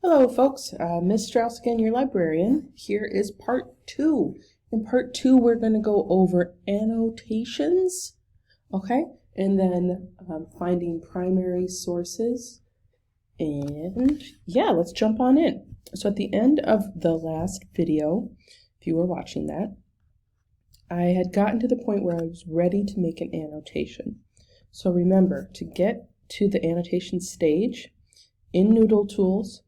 Hello folks, Miss Strauss again, your librarian. Here is part 2. In part 2 we're going to go over annotations, okay? And then finding primary sources. And yeah, let's jump on in. So at the end of the last video, if you were watching that, I had gotten to the point where I was ready to make an annotation. So remember, to get to the annotation stage in Noodle Tools,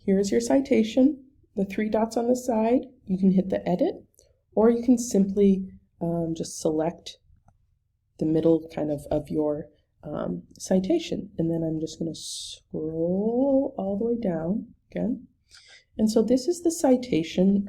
here's your citation, the 3 dots on the side. You can hit the edit, or you can simply just select the middle kind of your citation. And then I'm just going to scroll all the way down again. And so this is the citation,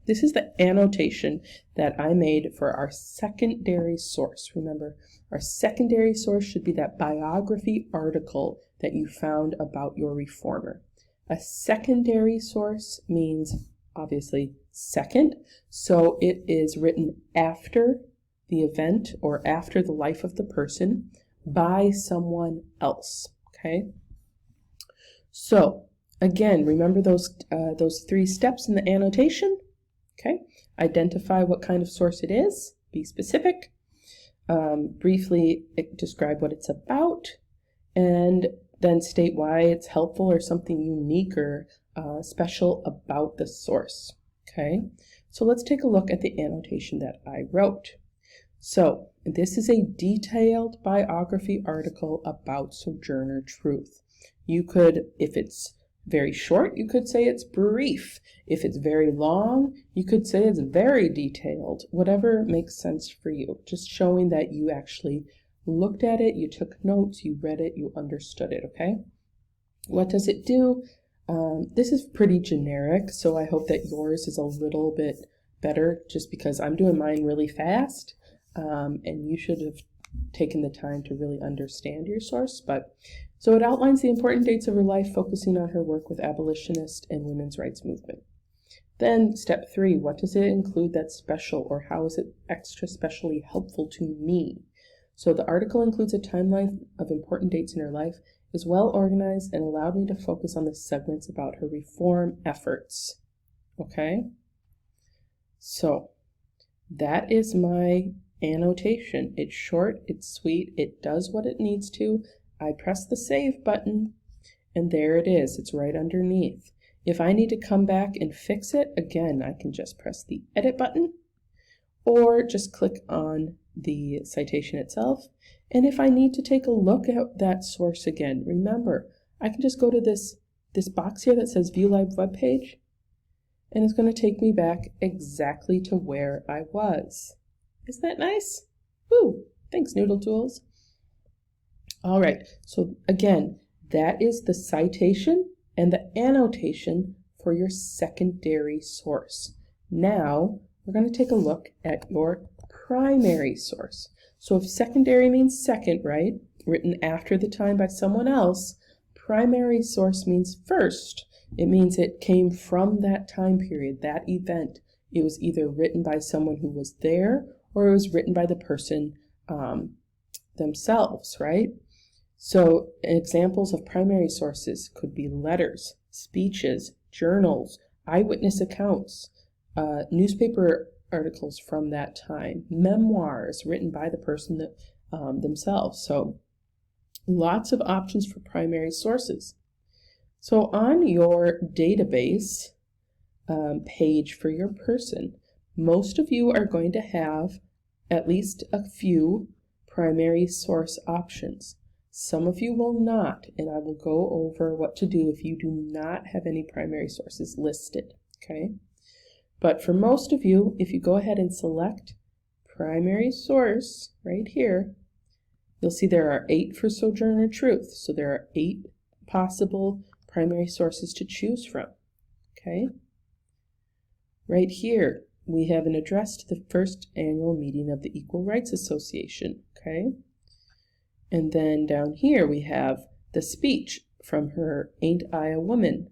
this is the annotation that I made for our secondary source. Remember, our secondary source should be that biography article that you found about your reformer. A secondary source means, obviously, second, so it is written after the event or after the life of the person by someone else, okay? So, again, remember those 3 steps in the annotation, okay? Identify what kind of source it is, be specific, briefly describe what it's about, and then state why it's helpful or something unique or special about the source, okay? So let's take a look at the annotation that I wrote. So this is a detailed biography article about Sojourner Truth. You could, if it's very short, you could say it's brief. If it's very long, you could say it's very detailed. Whatever makes sense for you. Just showing that you actually looked at it, you took notes, you read it, you understood it, okay? What does it do? This is pretty generic, so I hope that yours is a little bit better just because I'm doing mine really fast, and you should have taken the time to really understand your source. But so it outlines the important dates of her life, focusing on her work with abolitionist and women's rights movement. Then step 3, what does it include that's special, or how is it extra specially helpful to me? So the article includes a timeline of important dates in her life, is well organized, and allowed me to focus on the segments about her reform efforts. Okay? So that is my annotation. It's short, it's sweet, it does what it needs to. I press the save button, and there it is. It's right underneath. If I need to come back and fix it, again, I can just press the edit button, or just click on the citation itself. And if I need to take a look at that source again, remember, I can just go to this box here that says View Live Web Page, and it's going to take me back exactly to where I was. Isn't that nice? Woo! Thanks, Noodle Tools. All right, so again, that is the citation and the annotation for your secondary source. Now, we're going to take a look at your primary source. So if secondary means second, right, written after the time by someone else, primary source means first. It means it came from that time period, that event. It was either written by someone who was there, or it was written by the person themselves, right? So examples of primary sources could be letters, speeches, journals, eyewitness accounts, newspaper articles from that time, memoirs written by the person themselves. So lots of options for primary sources. So on your database page for your person, most of you are going to have at least a few primary source options. Some of you will not, and I will go over what to do if you do not have any primary sources listed, okay? But for most of you, if you go ahead and select primary source right here, you'll see there are 8 for Sojourner Truth. So there are 8 possible primary sources to choose from, okay? Right here, we have an address to the first annual meeting of the Equal Rights Association, okay? And then down here we have the speech from her Ain't I a Woman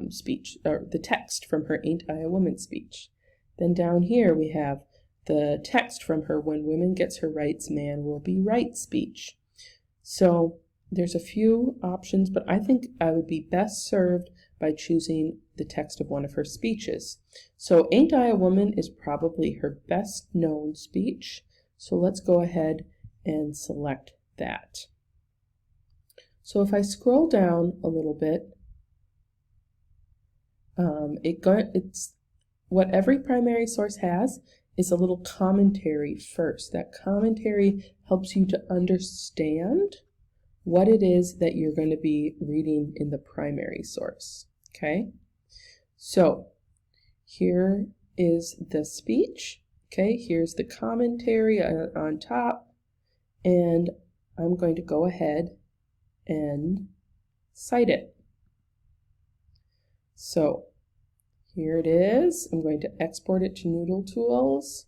speech, or the text from her Ain't I a Woman speech. Then down here we have the text from her When Women Gets Her Rights, Man Will Be Right speech. So there's a few options, but I think I would be best served by choosing the text of one of her speeches. So Ain't I a Woman is probably her best known speech. So let's go ahead and select that. So if I scroll down a little bit, it's what every primary source has is a little commentary first. That commentary helps you to understand what it is that you're going to be reading in the primary source. Okay, so here is the speech. Okay, here's the commentary on top, and I'm going to go ahead and cite it. So here it is. I'm going to export it to Noodle Tools.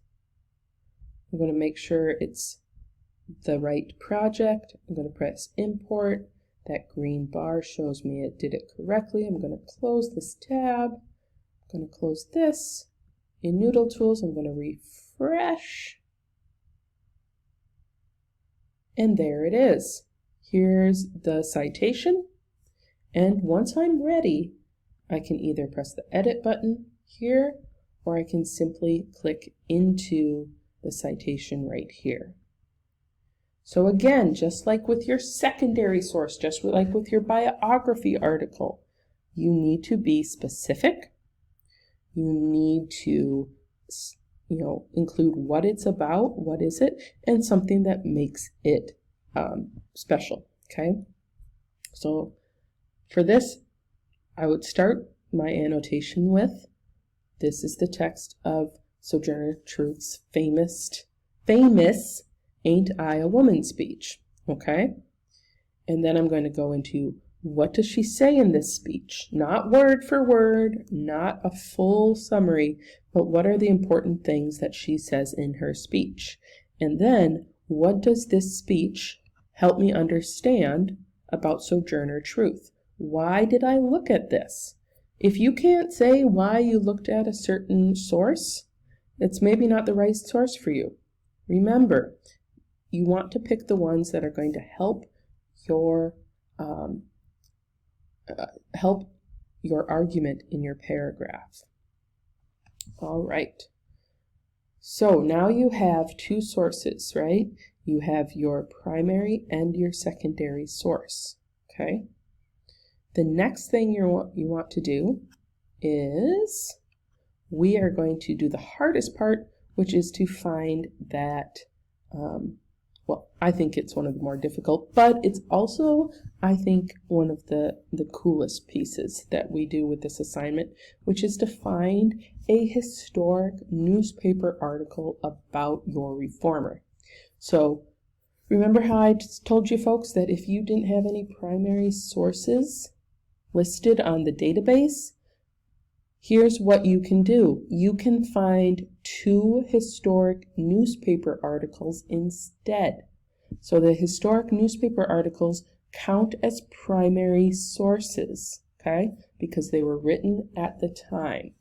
I'm going to make sure it's the right project. I'm going to press import. That green bar shows me it did it correctly. I'm going to close this tab. I'm going to close this. In Noodle Tools, I'm going to refresh. And there it is. Here's the citation. And once I'm ready, I can either press the edit button here, or I can simply click into the citation right here. So again, just like with your secondary source, just like with your biography article, you need to be specific. You need to, include what it's about, what is it, and something that makes it special, okay? So for this, I would start my annotation with, this is the text of Sojourner Truth's famous Ain't I a Woman speech, okay? And then I'm going to go into, what does she say in this speech? Not word for word, not a full summary, but what are the important things that she says in her speech? And then, what does this speech help me understand about Sojourner Truth? Why did I look at this? If you can't say why you looked at a certain source, it's maybe not the right source for you. Remember, you want to pick the ones that are going to help your argument in your paragraph. All right. So now you have two sources, right? You have your primary and your secondary source, okay? The next thing you want to do is we are going to do the hardest part, which is to find that, well, I think it's one of the more difficult, but it's also, I think, one of the coolest pieces that we do with this assignment, which is to find a historic newspaper article about your reformer. So remember how I told you folks that if you didn't have any primary sources listed on the database, here's what you can do. You can find 2 historic newspaper articles instead. So the historic newspaper articles count as primary sources, okay? Because they were written at the time.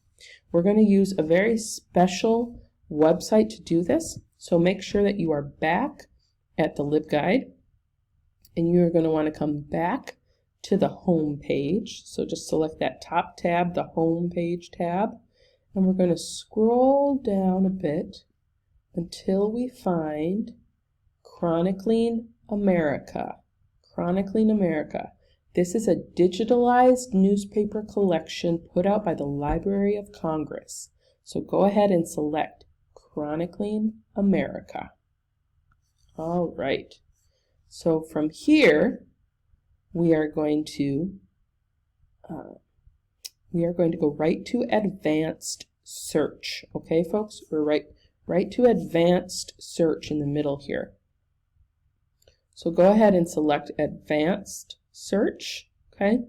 We're going to use a very special website to do this. So make sure that you are back at the LibGuide, and you're going to want to come back to the home page. So just select that top tab, the home page tab, and we're going to scroll down a bit until we find Chronicling America. Chronicling America. This is a digitalized newspaper collection put out by the Library of Congress. So go ahead and select Chronicling America. All right. So from here, we are going to go right to advanced search. Okay, folks, we're right to advanced search in the middle here. So go ahead and select advanced search. Okay,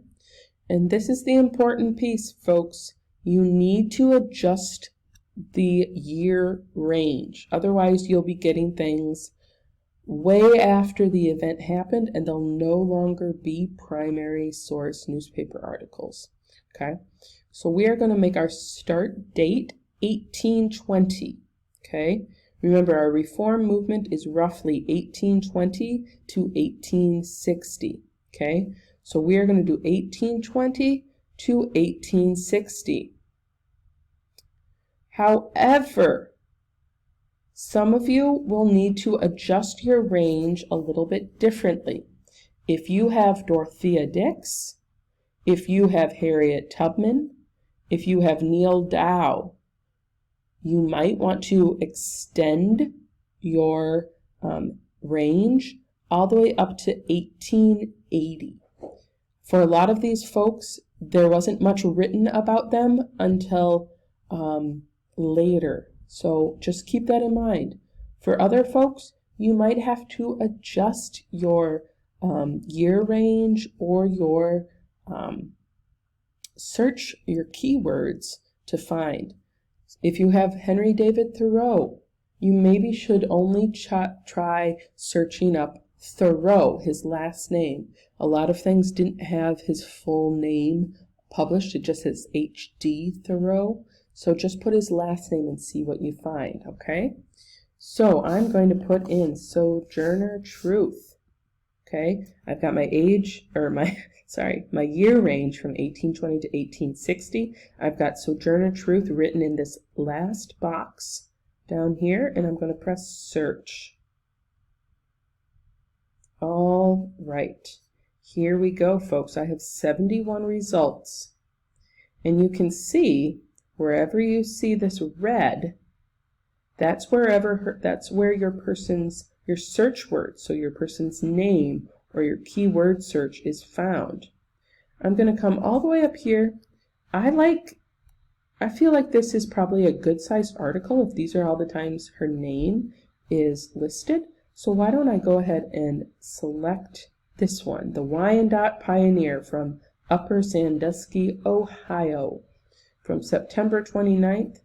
and this is the important piece, folks. You need to adjust the year range. Otherwise, you'll be getting things way after the event happened, and they'll no longer be primary source newspaper articles. Okay, so we are going to make our start date 1820. Okay, remember our reform movement is roughly 1820 to 1860. Okay, so we are going to do 1820 to 1860. However, some of you will need to adjust your range a little bit differently. If you have Dorothea Dix, if you have Harriet Tubman, if you have Neil Dow, you might want to extend your range all the way up to 1880. For a lot of these folks, there wasn't much written about them until later. So just keep that in mind. For other folks, you might have to adjust your year range or your search your keywords to find. If you have Henry David Thoreau, you maybe should only try searching up Thoreau, his last name. A lot of things didn't have his full name published, it just says H.D. Thoreau. So just put his last name and see what you find, okay? So I'm going to put in Sojourner Truth. Okay, I've got my age, or my year range from 1820 to 1860. I've got Sojourner Truth written in this last box down here, and I'm going to press search. All right, here we go, folks. I have 71 results. And you can see, wherever you see this red, that's where your search word, so your person's name or your keyword search is found. I'm going to come all the way up here. I feel like this is probably a good sized article if these are all the times her name is listed. So why don't I go ahead and select this one, the Wyandotte Pioneer from Upper Sandusky, Ohio, from September 29th,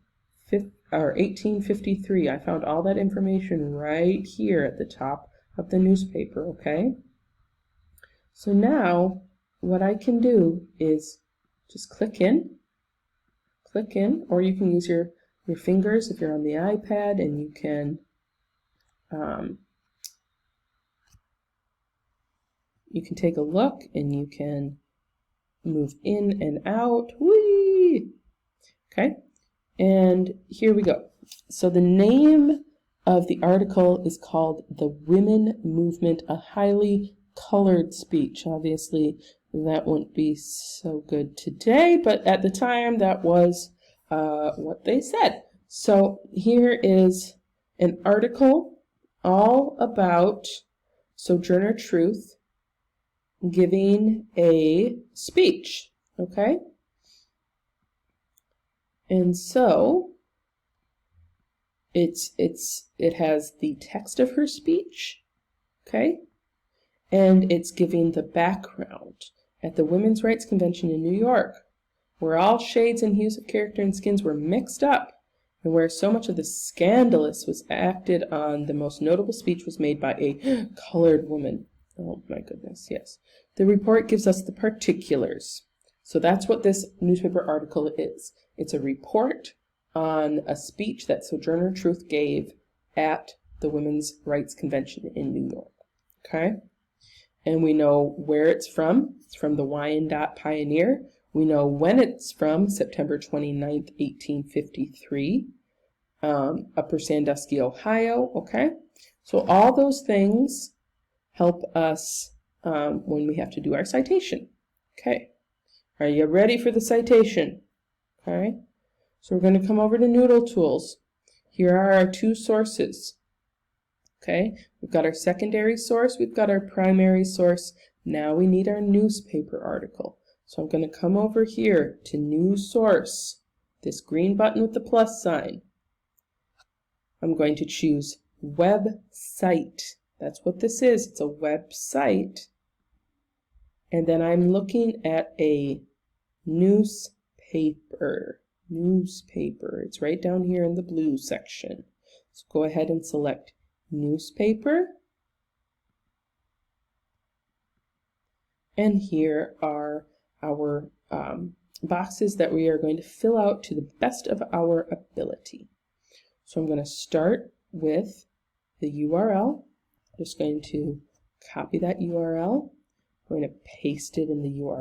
1853. I found all that information right here at the top of the newspaper, okay? So now what I can do is just click in, or you can use your fingers if you're on the iPad, and you can take a look and you can move in and out. Whee! Okay. And here we go. So the name of the article is called The Women Movement, a Highly Colored Speech. Obviously, that wouldn't be so good today, but at the time, that was what they said. So here is an article all about Sojourner Truth giving a speech, okay? And so it has the text of her speech, okay? And it's giving the background at the Women's Rights Convention in New York, where all shades and hues of character and skins were mixed up, and where so much of the scandalous was acted on, the most notable speech was made by a colored woman. Oh my goodness, yes. The report gives us the particulars. So that's what this newspaper article is. It's a report on a speech that Sojourner Truth gave at the Women's Rights Convention in New York. Okay? And we know where it's from. It's from the Wyandotte Pioneer. We know when it's from, September 29th, 1853, Upper Sandusky, Ohio. Okay? So all those things help us when we have to do our citation. Okay? Are you ready for the citation? Okay, so we're going to come over to Noodle Tools. Here are our two sources. Okay, we've got our secondary source, we've got our primary source. Now we need our newspaper article. So I'm going to come over here to New Source, this green button with the plus sign. I'm going to choose Website. That's what this is. It's a website. And then I'm looking at a newspaper. It's right down here in the blue section. So go ahead and select newspaper. And here are our boxes that we are going to fill out to the best of our ability. So I'm going to start with the URL. I'm just going to copy that URL. I'm going to paste it in the URL.